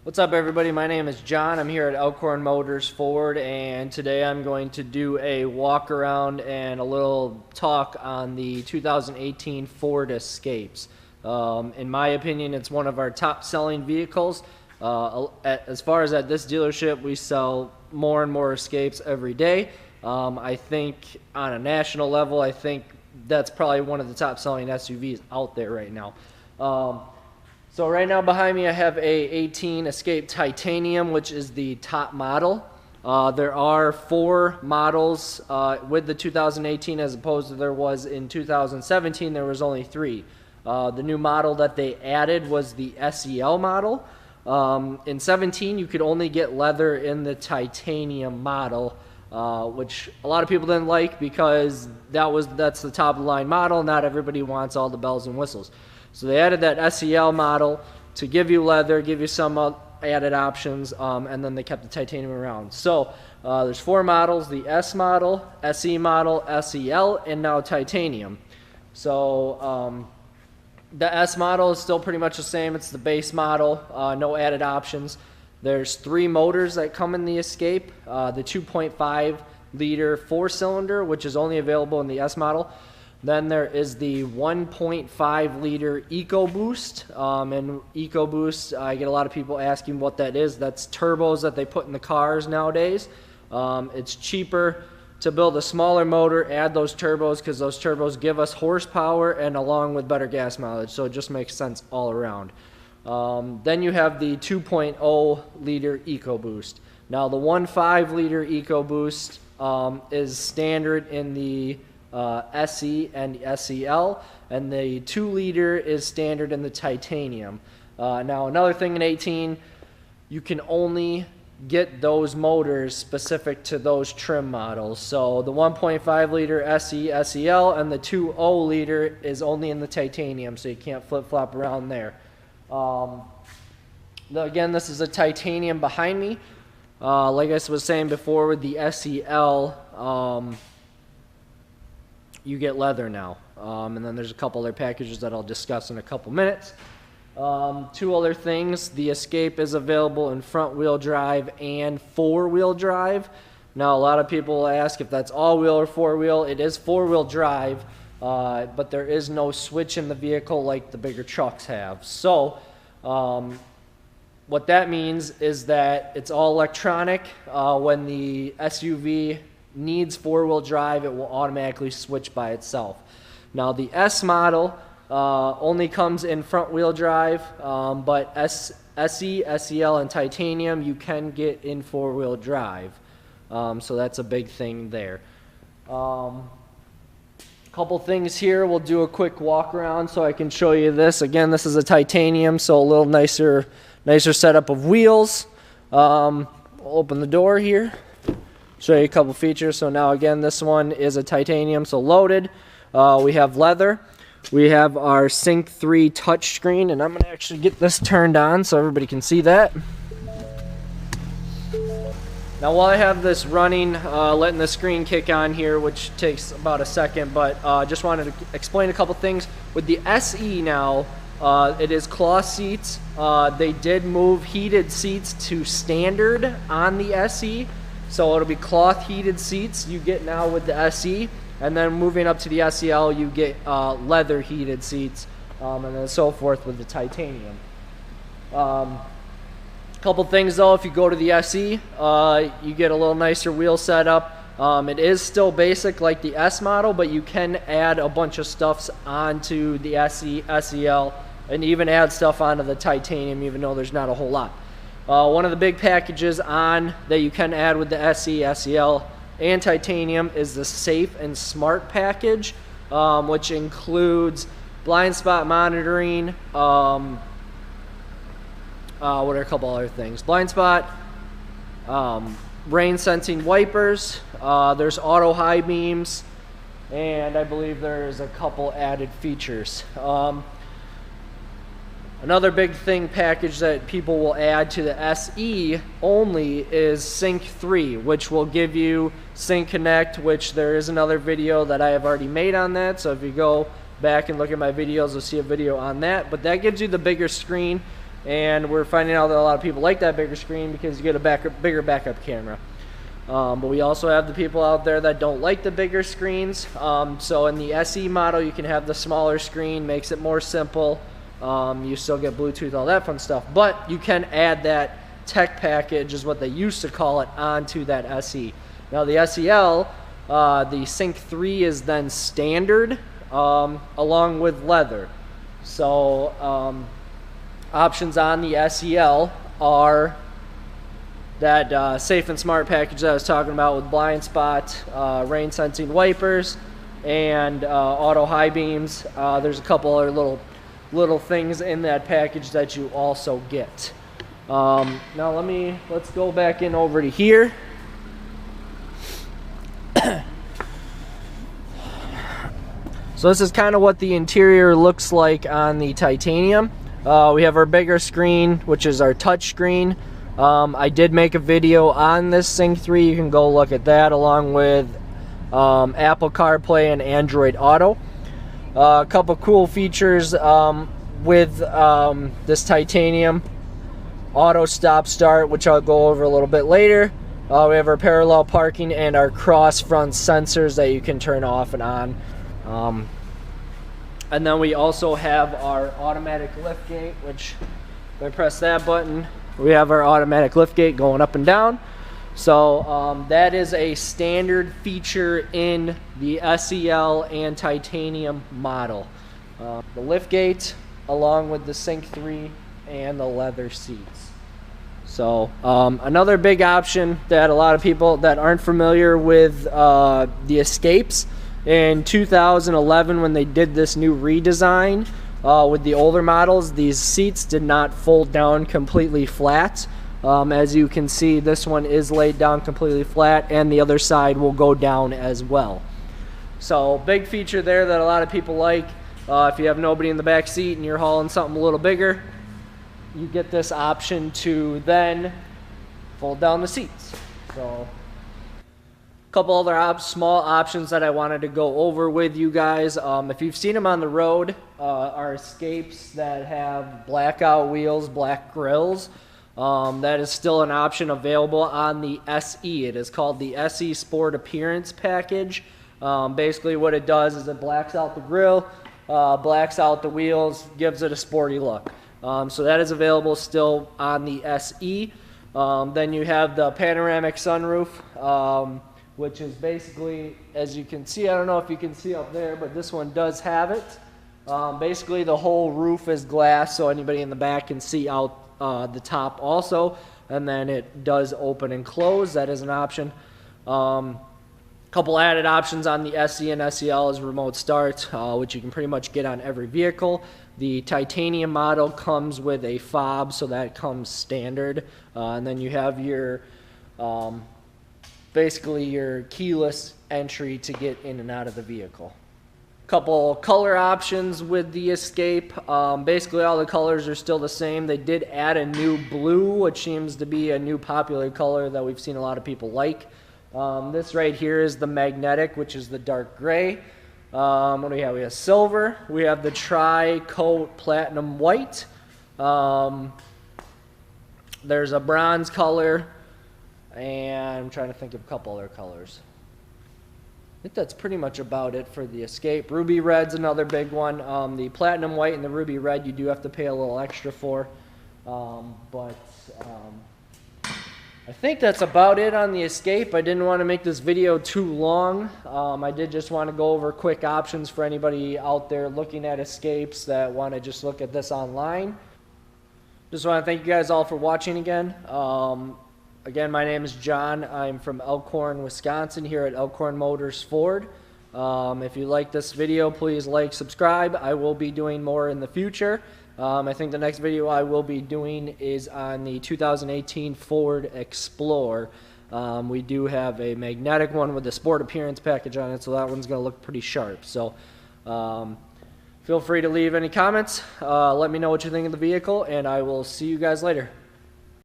What's up, everybody? My name is John. I'm here at Elkhorn Motors Ford, and today I'm going to do a walk around and a little talk on the 2018 Ford Escapes. In my opinion, it's one of our top selling vehicles. As far as at this dealership, we sell more and more Escapes every day. I think on a national level, I think that's probably one of the top selling SUVs out there right now. So right now behind me I have a 18 Escape Titanium, which is the top model. There are 4 models with the 2018 as opposed to there was in 2017. There was only 3. The new model that they added was the SEL model. In 17 you could only get leather in the titanium model, which a lot of people didn't like because that's the top of the line model. Not everybody wants all the bells and whistles. So they added that SEL model to give you leather, give you some added options, and then they kept the titanium around. So there's 4 models: the S model, SE model, SEL, and now titanium. So the S model is still pretty much the same. It's the base model, no added options. There's 3 motors that come in the Escape. The 2.5 liter 4-cylinder, which is only available in the S model. Then there is the 1.5 liter EcoBoost, and EcoBoost, I get a lot of people asking what that is. That's turbos that they put in the cars nowadays. It's cheaper to build a smaller motor, add those turbos, because those turbos give us horsepower and along with better gas mileage, so it just makes sense all around. Then you have the 2.0 liter EcoBoost. Now the 1.5 liter EcoBoost is standard in the SE and SEL, and the 2 liter is standard in the titanium. Now another thing in 18, you can only get those motors specific to those trim models. So the 1.5 liter SE, SEL, and the 2.0 liter is only in the titanium, so you can't flip-flop around there. Again, this is a titanium behind me. Like I was saying before with the SEL, you get leather now, and then there's a couple other packages that I'll discuss in a couple minutes. 2 other things: the Escape is available in front-wheel drive and 4-wheel drive. Now a lot of people ask if that's all-wheel or 4-wheel. It is 4-wheel drive, but there is no switch in the vehicle like the bigger trucks have. So what that means is that it's all electronic. When the SUV needs 4-wheel drive, it will automatically switch by itself. Now the S model only comes in front-wheel drive, but SE, SEL, and titanium you can get in 4-wheel drive. So that's a big thing there. Couple things here. We'll do a quick walk around so I can show you this. Again, this is a titanium, so a little nicer setup of wheels. We'll open the door here, show you a couple features. So now again, this one is a titanium, so loaded. We have leather. We have our Sync 3 touchscreen, and I'm going to actually get this turned on so everybody can see that. Now while I have this running, letting the screen kick on here, which takes about a second, but just wanted to explain a couple things. With the SE now, it is cloth seats. They did move heated seats to standard on the SE. So it'll be cloth heated seats you get now with the SE, and then moving up to the SEL you get leather heated seats, and then so forth with the titanium. Couple things though: if you go to the SE, you get a little nicer wheel setup. It is still basic like the S model, but you can add a bunch of stuffs onto the SE, SEL, and even add stuff onto the titanium, even though there's not a whole lot. One of the big packages on that you can add with the SE, SEL, and titanium is the Safe and Smart package, which includes blind spot monitoring. What are a couple other things? Blind spot, rain sensing wipers. There's auto high beams, and I believe there's a couple added features. Another big thing package that people will add to the SE only is Sync 3, which will give you Sync Connect, which there is another video that I have already made on that. So if you go back and look at my videos, you'll see a video on that. But that gives you the bigger screen. and we're finding out that a lot of people like that bigger screen because you get a bigger backup camera. But we also have the people out there that don't like the bigger screens. So in the SE model, you can have the smaller screen, makes it more simple. You still get Bluetooth, all that fun stuff, but you can add that tech package, is what they used to call it, onto that SE. Now the SEL, the Sync 3 is then standard, along with leather. So options on the SEL are that safe and smart package that I was talking about with blind spot, rain sensing wipers, and auto high beams. There's a couple other little things in that package that you also get. Now let's go back in over to here. So this is kind of what the interior looks like on the titanium. We have our bigger screen, which is our touch screen. I did make a video on this Sync 3. You can go look at that, along with Apple CarPlay and Android Auto. A couple cool features with this titanium: auto stop start, which I'll go over a little bit later. We have our parallel parking and our cross front sensors that you can turn off and on. And then we also have our automatic lift gate, which if I press that button, we have our automatic lift gate going up and down. So that is a standard feature in the SEL and titanium model. The lift gate, along with the Sync 3 and the leather seats. So another big option that a lot of people that aren't familiar with the Escapes, in 2011 when they did this new redesign with the older models, these seats did not fold down completely flat. As you can see, this one is laid down completely flat, and the other side will go down as well. So big feature there that a lot of people like. If you have nobody in the back seat and you're hauling something a little bigger, you get this option to then fold down the seats. So a couple other small options that I wanted to go over with you guys. If you've seen them on the road, are Escapes that have blackout wheels, black grills. That is still an option available on the SE. It is called the SE Sport Appearance Package. Basically what it does is it blacks out the grill, blacks out the wheels, gives it a sporty look. So that is available still on the SE. Then you have the panoramic sunroof, which is basically, as you can see, I don't know if you can see up there, but this one does have it. Basically the whole roof is glass, so anybody in the back can see out the top also, and then it does open and close. That is an option. Couple added options on the SE and SEL is remote start, which you can pretty much get on every vehicle. The titanium model comes with a fob, so that comes standard. And then you have your basically your keyless entry to get in and out of the vehicle. Couple color options with the Escape. Basically all the colors are still the same. They did add a new blue, which seems to be a new popular color that we've seen a lot of people like. This right here is the magnetic, which is the dark gray. What do we have? We have silver. We have the tri-coat platinum white. There's a bronze color, and I'm trying to think of a couple other colors. I think that's pretty much about it for the Escape. Ruby red's another big one. The platinum white and the ruby red you do have to pay a little extra for. I think that's about it on the Escape. I didn't want to make this video too long. I did just want to go over quick options for anybody out there looking at Escapes that want to just look at this online. Just want to thank you guys all for watching again. Again, my name is John. I'm from Elkhorn, Wisconsin, here at Elkhorn Motors Ford. If you like this video, please like, subscribe. I will be doing more in the future. I think the next video I will be doing is on the 2018 Ford Explorer. We do have a magnetic one with the Sport Appearance package on it, so that one's going to look pretty sharp. So feel free to leave any comments. Let me know what you think of the vehicle, and I will see you guys later.